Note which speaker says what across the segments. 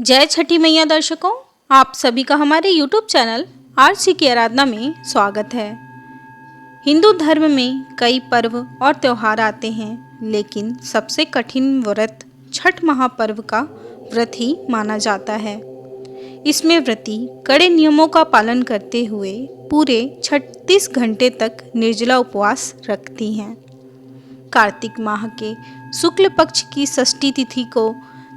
Speaker 1: जय छठी मैया दर्शकों, आप सभी का हमारे YouTube चैनल आरसी की आराधना में स्वागत है। हिंदू धर्म में कई पर्व और त्योहार आते हैं, लेकिन सबसे कठिन व्रत छठ महापर्व का व्रत ही माना जाता है। इसमें व्रती कड़े नियमों का पालन करते हुए पूरे 36 घंटे तक निर्जला उपवास रखती हैं। कार्तिक माह के शुक्ल पक्ष की षष्ठी तिथि को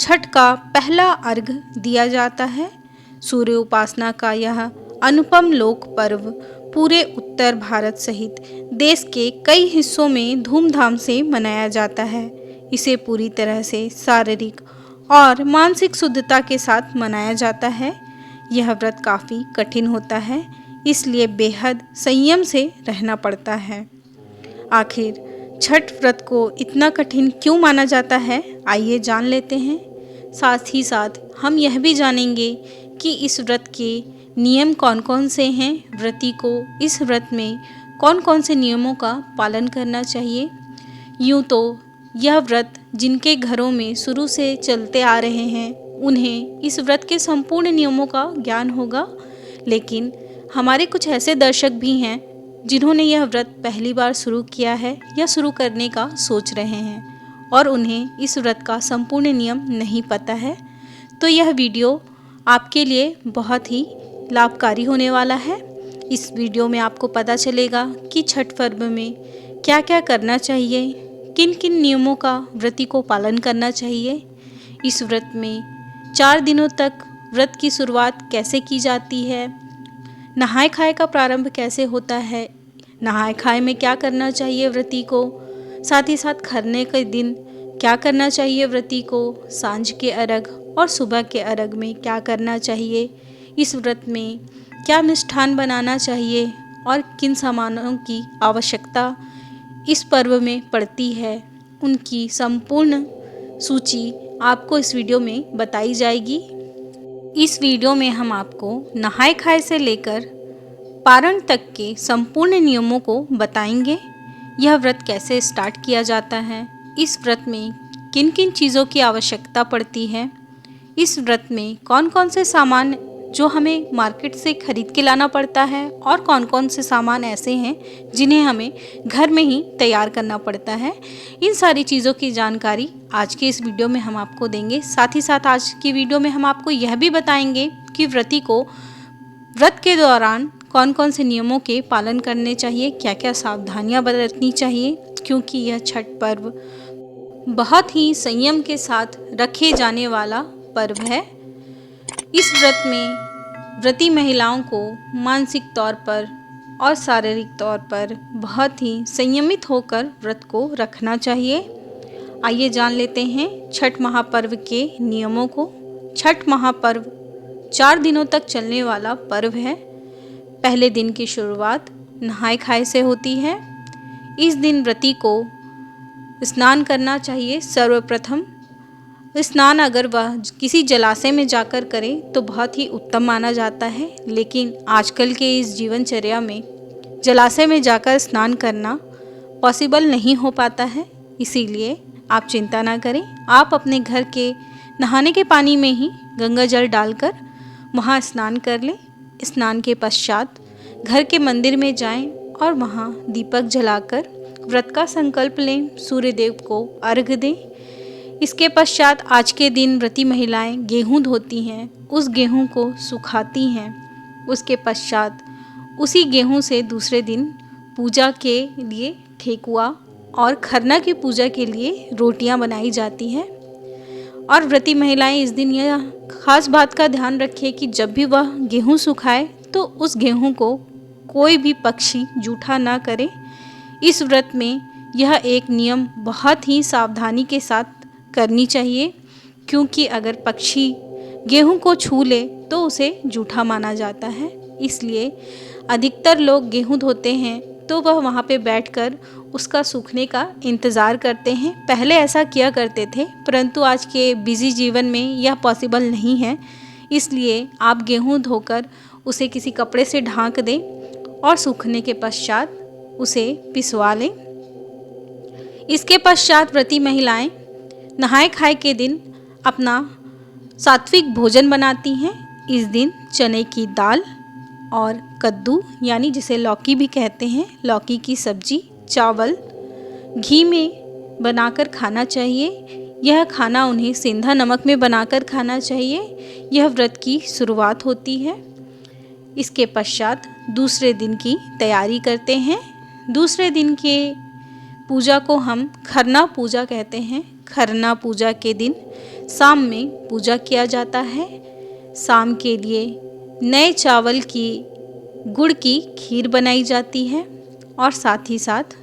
Speaker 1: छठ का पहला अर्घ दिया जाता है। सूर्य उपासना का यह अनुपम लोक पर्व पूरे उत्तर भारत सहित देश के कई हिस्सों में धूमधाम से मनाया जाता है। इसे पूरी तरह से शारीरिक और मानसिक शुद्धता के साथ मनाया जाता है। यह व्रत काफ़ी कठिन होता है, इसलिए बेहद संयम से रहना पड़ता है। आखिर छठ व्रत को इतना कठिन क्यों माना जाता है, आइए जान लेते हैं। साथ ही साथ हम यह भी जानेंगे कि इस व्रत के नियम कौन कौन से हैं, व्रती को इस व्रत में कौन कौन से नियमों का पालन करना चाहिए। यूँ तो यह व्रत जिनके घरों में शुरू से चलते आ रहे हैं उन्हें इस व्रत के संपूर्ण नियमों का ज्ञान होगा, लेकिन हमारे कुछ ऐसे दर्शक भी हैं जिन्होंने यह व्रत पहली बार शुरू किया है या शुरू करने का सोच रहे हैं और उन्हें इस व्रत का संपूर्ण नियम नहीं पता है। तो यह वीडियो आपके लिए बहुत ही लाभकारी होने वाला है। इस वीडियो में आपको पता चलेगा कि छठ पर्व में क्या क्या करना चाहिए, किन किन नियमों का व्रती को पालन करना चाहिए। इस व्रत में 4 दिनों तक व्रत की शुरुआत कैसे की जाती है, नहाय खाए का प्रारंभ कैसे होता है, नहाय खाए में क्या करना चाहिए व्रती को, साथ ही साथ खरने के दिन क्या करना चाहिए व्रती को, सांझ के अर्घ और सुबह के अर्घ में क्या करना चाहिए, इस व्रत में क्या मिष्ठान बनाना चाहिए और किन सामानों की आवश्यकता इस पर्व में पड़ती है, उनकी संपूर्ण सूची आपको इस वीडियो में बताई जाएगी। इस वीडियो में हम आपको नहाय खाए से लेकर पारण तक के संपूर्ण नियमों को बताएंगे। यह व्रत कैसे स्टार्ट किया जाता है, इस व्रत में किन किन चीज़ों की आवश्यकता पड़ती है, इस व्रत में कौन कौन से सामान जो हमें मार्केट से खरीद के लाना पड़ता है और कौन कौन से सामान ऐसे हैं जिन्हें हमें घर में ही तैयार करना पड़ता है। इन सारी चीज़ों की जानकारी आज के इस वीडियो में हम आपको देंगे। साथ ही साथ आज की वीडियो में हम आपको यह भी बताएंगे कि व्रती को व्रत के दौरान कौन कौन से नियमों के पालन करने चाहिए, क्या क्या सावधानियां बरतनी चाहिए, क्योंकि यह छठ पर्व बहुत ही संयम के साथ रखे जाने वाला पर्व है। इस व्रत में व्रती महिलाओं को मानसिक तौर पर और शारीरिक तौर पर बहुत ही संयमित होकर व्रत को रखना चाहिए। आइए जान लेते हैं छठ महापर्व के नियमों को। छठ महापर्व 4 दिनों तक चलने वाला पर्व है। पहले दिन की शुरुआत नहाय खाए से होती है। इस दिन व्रती को स्नान करना चाहिए। सर्वप्रथम स्नान अगर वह किसी जलाशय में जाकर करे तो बहुत ही उत्तम माना जाता है, लेकिन आजकल के इस जीवनचर्या में जलाशय में जाकर स्नान करना पॉसिबल नहीं हो पाता है। इसीलिए आप चिंता ना करें, आप अपने घर के नहाने के पानी में ही गंगा जल डालकर वहाँ स्नान कर लें। स्नान के पश्चात घर के मंदिर में जाएं और वहाँ दीपक जलाकर व्रत का संकल्प लें, सूर्य देव को अर्घ दें। इसके पश्चात आज के दिन व्रती महिलाएं गेहूं धोती हैं, उस गेहूं को सुखाती हैं। उसके पश्चात उसी गेहूं से दूसरे दिन पूजा के लिए ठेकुआ और खरना की पूजा के लिए रोटियां बनाई जाती हैं। और व्रती महिलाएं इस दिन यह खास बात का ध्यान रखें कि जब भी वह गेहूं सुखाए तो उस गेहूं को कोई भी पक्षी जूठा ना करे। इस व्रत में यह एक नियम बहुत ही सावधानी के साथ करनी चाहिए, क्योंकि अगर पक्षी गेहूं को छू ले तो उसे जूठा माना जाता है। इसलिए अधिकतर लोग गेहूं धोते हैं तो वह वहाँ पे बैठकर उसका सूखने का इंतज़ार करते हैं। पहले ऐसा किया करते थे, परंतु आज के बिजी जीवन में यह पॉसिबल नहीं है। इसलिए आप गेहूं धोकर उसे किसी कपड़े से ढाँक दें और सूखने के पश्चात उसे पिसवा लें। इसके पश्चात व्रती महिलाएं नहाय खाए के दिन अपना सात्विक भोजन बनाती हैं। इस दिन चने की दाल और कद्दू यानी जिसे लौकी भी कहते हैं, लौकी की सब्जी, चावल घी में बनाकर खाना चाहिए। यह खाना उन्हें सेंधा नमक में बनाकर खाना चाहिए। यह व्रत की शुरुआत होती है। इसके पश्चात दूसरे दिन की तैयारी करते हैं। दूसरे दिन के पूजा को हम खरना पूजा कहते हैं। खरना पूजा के दिन शाम में पूजा किया जाता है। शाम के लिए नए चावल की गुड़ की खीर बनाई जाती है और साथ ही साथ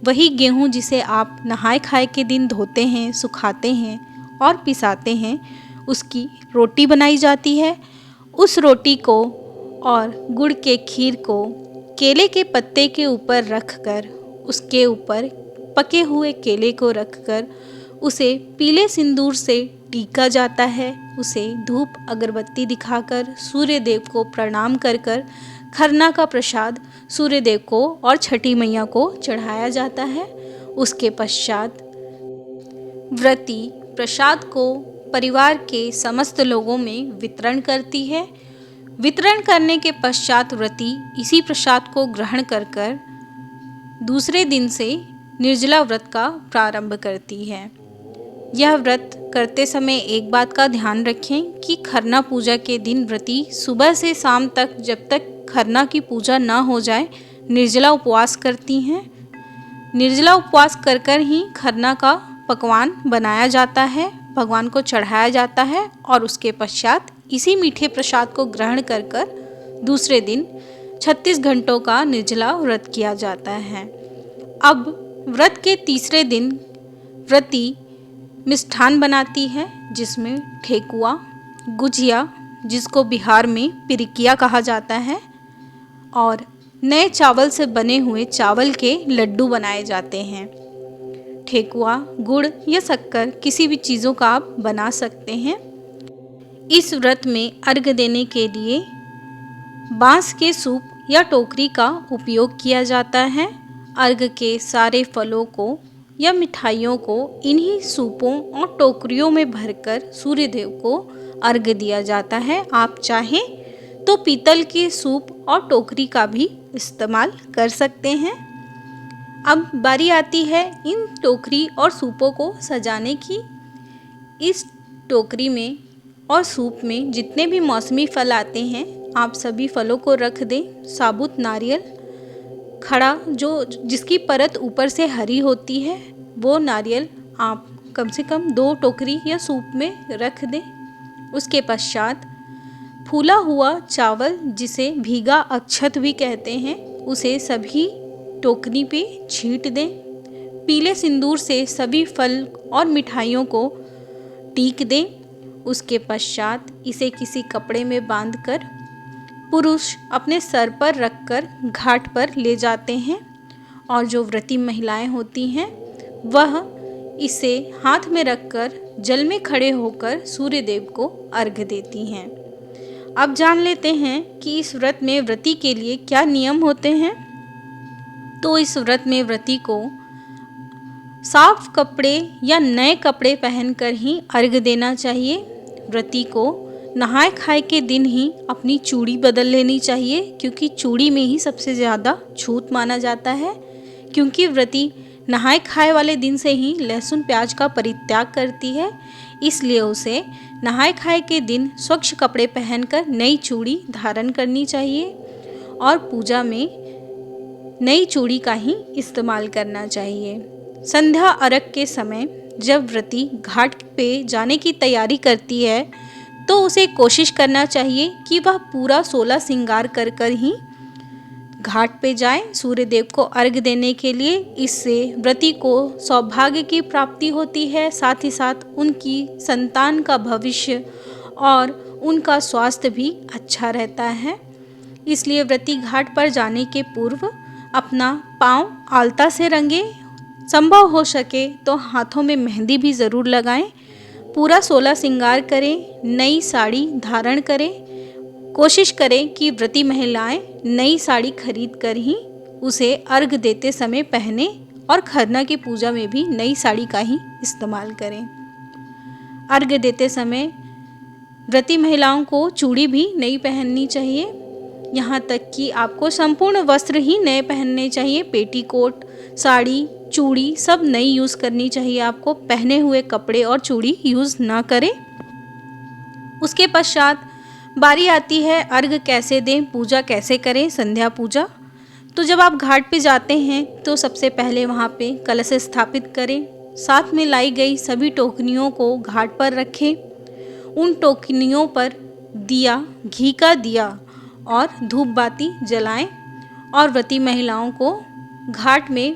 Speaker 1: वही गेहूं जिसे आप नहाय खाए के दिन धोते हैं, सुखाते हैं और पिसाते हैं, उसकी रोटी बनाई जाती है। उस रोटी को और गुड़ के खीर को केले के पत्ते के ऊपर रखकर, उसके ऊपर पके हुए केले को रखकर उसे पीले सिंदूर से टीका जाता है। उसे धूप अगरबत्ती दिखाकर सूर्य देव को प्रणाम कर कर खरना का प्रसाद सूर्य देव को और छठी मैया को चढ़ाया जाता है। उसके पश्चात व्रती प्रसाद को परिवार के समस्त लोगों में वितरण करती है। वितरण करने के पश्चात व्रती इसी प्रसाद को ग्रहण कर कर दूसरे दिन से निर्जला व्रत का प्रारंभ करती है। यह व्रत करते समय एक बात का ध्यान रखें कि खरना पूजा के दिन व्रती सुबह से शाम तक, जब तक खरना की पूजा न हो जाए, निर्जला उपवास करती हैं। निर्जला उपवास कर कर ही खरना का पकवान बनाया जाता है, भगवान को चढ़ाया जाता है और उसके पश्चात इसी मीठे प्रसाद को ग्रहण कर कर दूसरे दिन 36 घंटों का निर्जला व्रत किया जाता है। अब व्रत के तीसरे दिन व्रती मिष्ठान बनाती है, जिसमें ठेकुआ, गुजिया जिसको बिहार में पिरिकिया कहा जाता है, और नए चावल से बने हुए चावल के लड्डू बनाए जाते हैं। ठेकुआ गुड़ या शक्कर किसी भी चीज़ों का आप बना सकते हैं। इस व्रत में अर्घ देने के लिए बांस के सूप या टोकरी का उपयोग किया जाता है। अर्घ के सारे फलों को या मिठाइयों को इन्हीं सूपों और टोकरियों में भरकर सूर्य देव को अर्घ दिया जाता है। आप चाहें तो पीतल के सूप और टोकरी का भी इस्तेमाल कर सकते हैं। अब बारी आती है इन टोकरी और सूपों को सजाने की। इस टोकरी में और सूप में जितने भी मौसमी फल आते हैं, आप सभी फलों को रख दें। साबुत नारियल खड़ा, जो जिसकी परत ऊपर से हरी होती है, वो नारियल आप कम से कम 2 टोकरी या सूप में रख दें। उसके पश्चात फूला हुआ चावल, जिसे भीगा अक्षत भी कहते हैं, उसे सभी टोकरी पे छींट दें। पीले सिंदूर से सभी फल और मिठाइयों को टीक दें। उसके पश्चात इसे किसी कपड़े में बांधकर पुरुष अपने सर पर रखकर घाट पर ले जाते हैं और जो व्रती महिलाएं होती हैं वह इसे हाथ में रखकर जल में खड़े होकर सूर्य देव को अर्घ देती हैं। अब जान लेते हैं कि इस व्रत में व्रती के लिए क्या नियम होते हैं। तो इस व्रत में व्रती को साफ कपड़े या नए कपड़े पहनकर ही अर्घ देना चाहिए। व्रती को नहाय खाए के दिन ही अपनी चूड़ी बदल लेनी चाहिए, क्योंकि चूड़ी में ही सबसे ज़्यादा छूत माना जाता है। क्योंकि व्रती नहाय खाए वाले दिन से ही लहसुन प्याज का परित्याग करती है, इसलिए उसे नहाय खाए के दिन स्वच्छ कपड़े पहनकर नई चूड़ी धारण करनी चाहिए और पूजा में नई चूड़ी का ही इस्तेमाल करना चाहिए। संध्या अर्घ के समय जब व्रती घाट पे जाने की तैयारी करती है तो उसे कोशिश करना चाहिए कि वह पूरा 16 श्रृंगार कर कर ही घाट पे जाए सूर्य देव को अर्घ देने के लिए। इससे व्रती को सौभाग्य की प्राप्ति होती है, साथ ही साथ उनकी संतान का भविष्य और उनका स्वास्थ्य भी अच्छा रहता है। इसलिए व्रती घाट पर जाने के पूर्व अपना पाँव आलता से रंगे, संभव हो सके तो हाथों में मेहंदी भी ज़रूर लगाएं। पूरा 16 श्रृंगार करें, नई साड़ी धारण करें। कोशिश करें कि व्रती महिलाएं नई साड़ी खरीद कर ही उसे अर्घ देते समय पहने और खरना की पूजा में भी नई साड़ी का ही इस्तेमाल करें। अर्घ देते समय व्रती महिलाओं को चूड़ी भी नई पहननी चाहिए। यहाँ तक कि आपको संपूर्ण वस्त्र ही नए पहनने चाहिए। पेटीकोट, साड़ी, चूड़ी सब नई यूज़ करनी चाहिए आपको। पहने हुए कपड़े और चूड़ी यूज़ ना करें। उसके पश्चात बारी आती है अर्घ कैसे दें, पूजा कैसे करें, संध्या पूजा। तो जब आप घाट पे जाते हैं तो सबसे पहले वहाँ पे कलश स्थापित करें। साथ में लाई गई सभी टोकनियों को घाट पर रखें। उन टोकनियों पर दिया, घी का दिया और धूप बाती जलाएं और व्रती महिलाओं को घाट में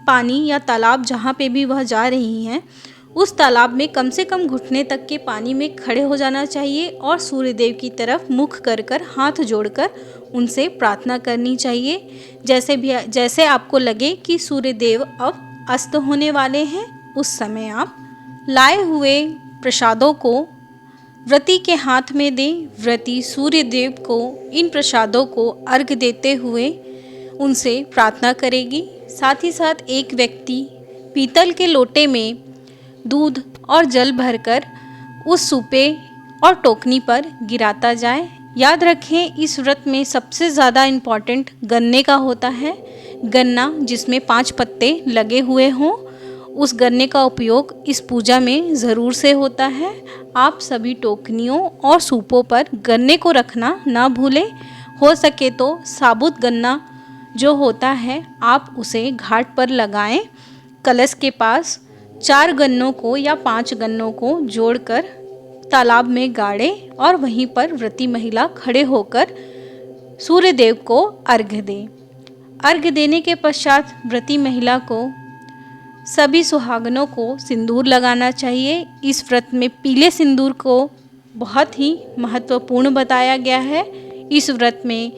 Speaker 1: पानी या तालाब जहाँ पे भी वह जा रही हैं उस तालाब में कम से कम घुटने तक के पानी में खड़े हो जाना चाहिए और सूर्य देव की तरफ मुख कर कर हाथ जोड़कर उनसे प्रार्थना करनी चाहिए। जैसे आपको लगे कि सूर्य देव अब अस्त होने वाले हैं, उस समय आप लाए हुए प्रसादों को व्रती के हाथ में दें। व्रती सूर्य देव को इन प्रसादों को अर्घ देते हुए उनसे प्रार्थना करेगी। साथ ही साथ एक व्यक्ति पीतल के लोटे में दूध और जल भरकर उस सूपे और टोकनी पर गिराता जाए। याद रखें, इस व्रत में सबसे ज़्यादा इम्पॉर्टेंट गन्ने का होता है। गन्ना जिसमें 5 पत्ते लगे हुए हों, उस गन्ने का उपयोग इस पूजा में ज़रूर से होता है। आप सभी टोकनियों और सूपों पर गन्ने को रखना ना भूलें। हो सके तो साबुत गन्ना जो होता है आप उसे घाट पर लगाएं। कलश के पास 4 गन्नों को या 5 गन्नों को जोड़कर तालाब में गाड़ें और वहीं पर व्रती महिला खड़े होकर सूर्य देव को अर्घ दें। अर्घ देने के पश्चात व्रती महिला को सभी सुहागनों को सिंदूर लगाना चाहिए। इस व्रत में पीले सिंदूर को बहुत ही महत्वपूर्ण बताया गया है। इस व्रत में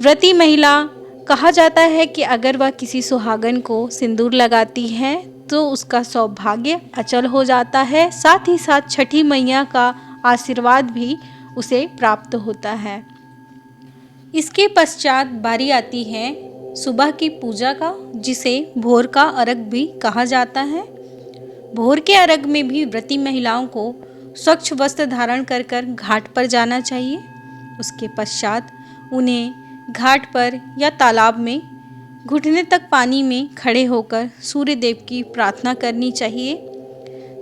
Speaker 1: व्रती महिला कहा जाता है कि अगर वह किसी सुहागन को सिंदूर लगाती है तो उसका सौभाग्य अचल हो जाता है। साथ ही साथ छठी मैया का आशीर्वाद भी उसे प्राप्त होता है। इसके पश्चात बारी आती है सुबह की पूजा का, जिसे भोर का अर्घ भी कहा जाता है। भोर के अर्घ में भी व्रती महिलाओं को स्वच्छ वस्त्र धारण कर कर घाट पर जाना चाहिए। उसके पश्चात उन्हें घाट पर या तालाब में घुटने तक पानी में खड़े होकर सूर्य देव की प्रार्थना करनी चाहिए।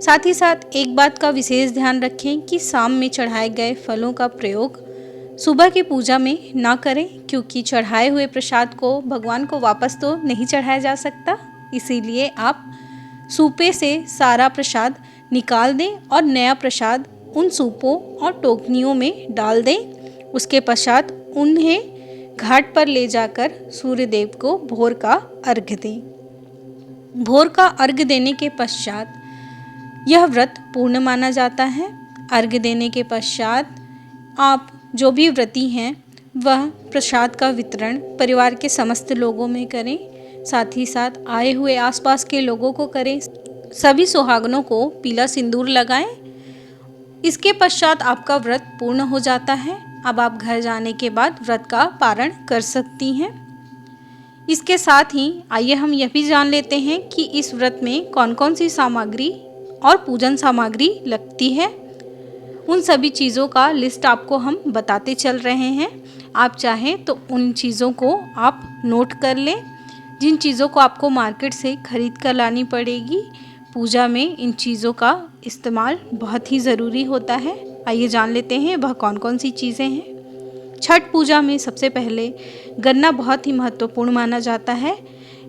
Speaker 1: साथ ही साथ एक बात का विशेष ध्यान रखें कि शाम में चढ़ाए गए फलों का प्रयोग सुबह की पूजा में ना करें, क्योंकि चढ़ाए हुए प्रसाद को भगवान को वापस तो नहीं चढ़ाया जा सकता। इसीलिए आप सूपे से सारा प्रसाद निकाल दें और नया प्रसाद उन सूपों और टोकनियों में डाल दें। उसके पश्चात उन्हें घाट पर ले जाकर सूर्य देव को भोर का अर्घ दें। भोर का अर्घ देने के पश्चात यह व्रत पूर्ण माना जाता है। अर्घ देने के पश्चात आप जो भी व्रती हैं वह प्रसाद का वितरण परिवार के समस्त लोगों में करें। साथ ही साथ आए हुए आसपास के लोगों को करें। सभी सुहागनों को पीला सिंदूर लगाएं। इसके पश्चात आपका व्रत पूर्ण हो जाता है। अब आप घर जाने के बाद व्रत का पारण कर सकती हैं। इसके साथ ही आइए हम यह भी जान लेते हैं कि इस व्रत में कौन कौन सी सामग्री और पूजन सामग्री लगती है। उन सभी चीज़ों का लिस्ट आपको हम बताते चल रहे हैं। आप चाहें तो उन चीज़ों को आप नोट कर लें, जिन चीज़ों को आपको मार्केट से खरीद कर लानी पड़ेगी। पूजा में इन चीज़ों का इस्तेमाल बहुत ही ज़रूरी होता है। आइए जान लेते हैं वह कौन कौन सी चीज़ें हैं। छठ पूजा में सबसे पहले गन्ना बहुत ही महत्वपूर्ण माना जाता है।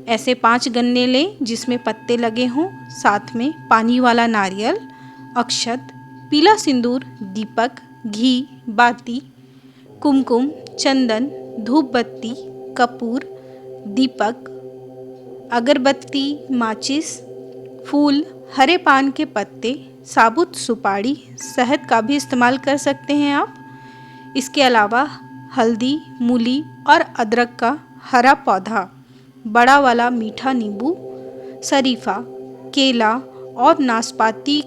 Speaker 1: ऐसे 5 गन्ने लें जिसमें पत्ते लगे हों, साथ में पानी वाला नारियल, अक्षत, पीला सिंदूर, दीपक, घी, बाती, कुमकुम, चंदन, धूप बत्ती, कपूर, दीपक, अगरबत्ती, माचिस, फूल, हरे पान के पत्ते, साबुत सुपारी, शहद का भी इस्तेमाल कर सकते हैं आप। इसके अलावा हल्दी, मूली और अदरक का हरा पौधा, बड़ा वाला मीठा नींबू, शरीफा, केला और नाशपाती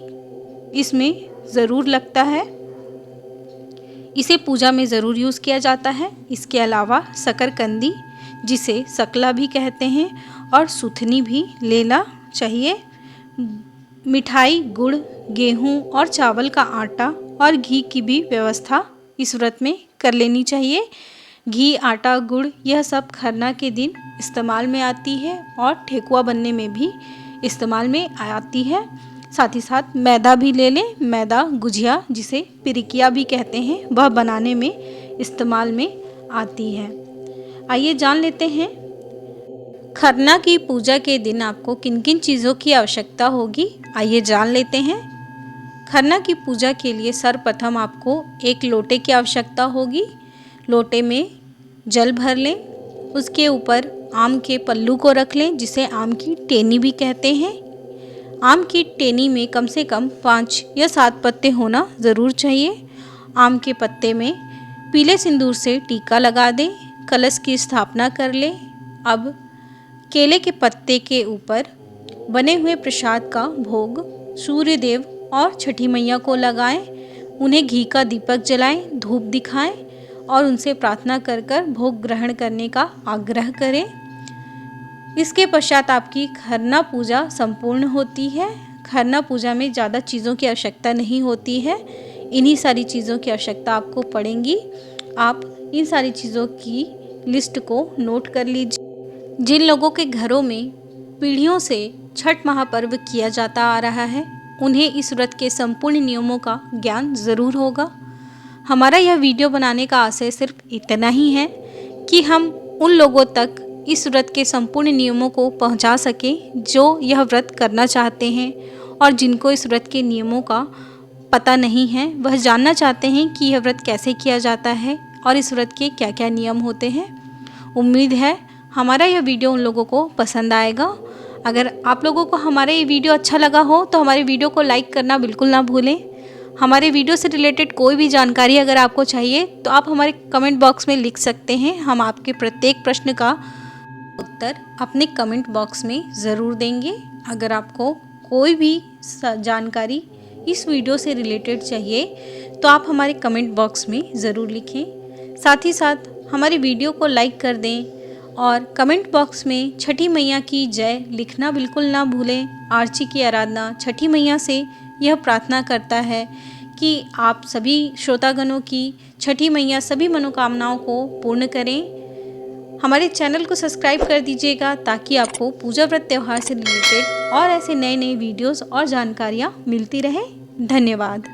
Speaker 1: इसमें ज़रूर लगता है। इसे पूजा में ज़रूर यूज़ किया जाता है। इसके अलावा शकरकंदी, जिसे सकला भी कहते हैं, और सुथनी भी लेना चाहिए। मिठाई, गुड़, गेहूं और चावल का आटा और घी की भी व्यवस्था इस व्रत में कर लेनी चाहिए। घी, आटा, गुड़ यह सब खरना के दिन इस्तेमाल में आती है और ठेकुआ बनने में भी इस्तेमाल में आती है। साथ ही साथ मैदा भी ले लें। मैदा गुजिया, जिसे पिरिकिया भी कहते हैं, वह बनाने में इस्तेमाल में आती है। आइए जान लेते हैं खरना की पूजा के दिन आपको किन किन चीज़ों की आवश्यकता होगी। आइए जान लेते हैं। खरना की पूजा के लिए सर्वप्रथम आपको एक लोटे की आवश्यकता होगी। लोटे में जल भर लें, उसके ऊपर आम के पल्लू को रख लें, जिसे आम की टेनी भी कहते हैं। आम की टेनी में कम से कम 5 या 7 पत्ते होना ज़रूर चाहिए। आम के पत्ते में पीले सिंदूर से टीका लगा दें। कलश की स्थापना कर लें। अब केले के पत्ते के ऊपर बने हुए प्रसाद का भोग सूर्य देव और छठी मैया को लगाएं। उन्हें घी का दीपक जलाएं, धूप दिखाएं और उनसे प्रार्थना कर कर भोग ग्रहण करने का आग्रह करें। इसके पश्चात आपकी खरना पूजा संपूर्ण होती है। खरना पूजा में ज़्यादा चीज़ों की आवश्यकता नहीं होती है। इन्हीं सारी चीज़ों की आवश्यकता आपको पड़ेंगी। आप इन सारी चीज़ों की लिस्ट को नोट कर लीजिए। जिन लोगों के घरों में पीढ़ियों से छठ महापर्व किया जाता आ रहा है, उन्हें इस व्रत के संपूर्ण नियमों का ज्ञान ज़रूर होगा। हमारा यह वीडियो बनाने का आशय सिर्फ इतना ही है कि हम उन लोगों तक इस व्रत के संपूर्ण नियमों को पहुंचा सकें जो यह व्रत करना चाहते हैं और जिनको इस व्रत के नियमों का पता नहीं है, वह जानना चाहते हैं कि यह व्रत कैसे किया जाता है और इस व्रत के क्या क्या नियम होते हैं। उम्मीद है हमारा यह वीडियो उन लोगों को पसंद आएगा। अगर आप लोगों को हमारा ये वीडियो अच्छा लगा हो तो हमारे वीडियो को लाइक करना बिल्कुल ना भूलें। हमारे वीडियो से रिलेटेड कोई भी जानकारी अगर आपको चाहिए तो आप हमारे कमेंट बॉक्स में लिख सकते हैं। हम आपके प्रत्येक प्रश्न का उत्तर अपने कमेंट बॉक्स में ज़रूर देंगे। अगर आपको कोई भी जानकारी इस वीडियो से रिलेटेड चाहिए तो आप हमारे कमेंट बॉक्स में ज़रूर लिखें। साथ ही साथ हमारे वीडियो को लाइक कर दें और कमेंट बॉक्स में छठी मैया की जय लिखना बिल्कुल ना भूलें। आरसी की आराधना छठी मैया से यह प्रार्थना करता है कि आप सभी श्रोतागणों की छठी मैया सभी मनोकामनाओं को पूर्ण करें। हमारे चैनल को सब्सक्राइब कर दीजिएगा ताकि आपको पूजा व्रत त्यौहार से रिलेटेड और ऐसे नए नए वीडियोस और जानकारियाँ मिलती रहें। धन्यवाद।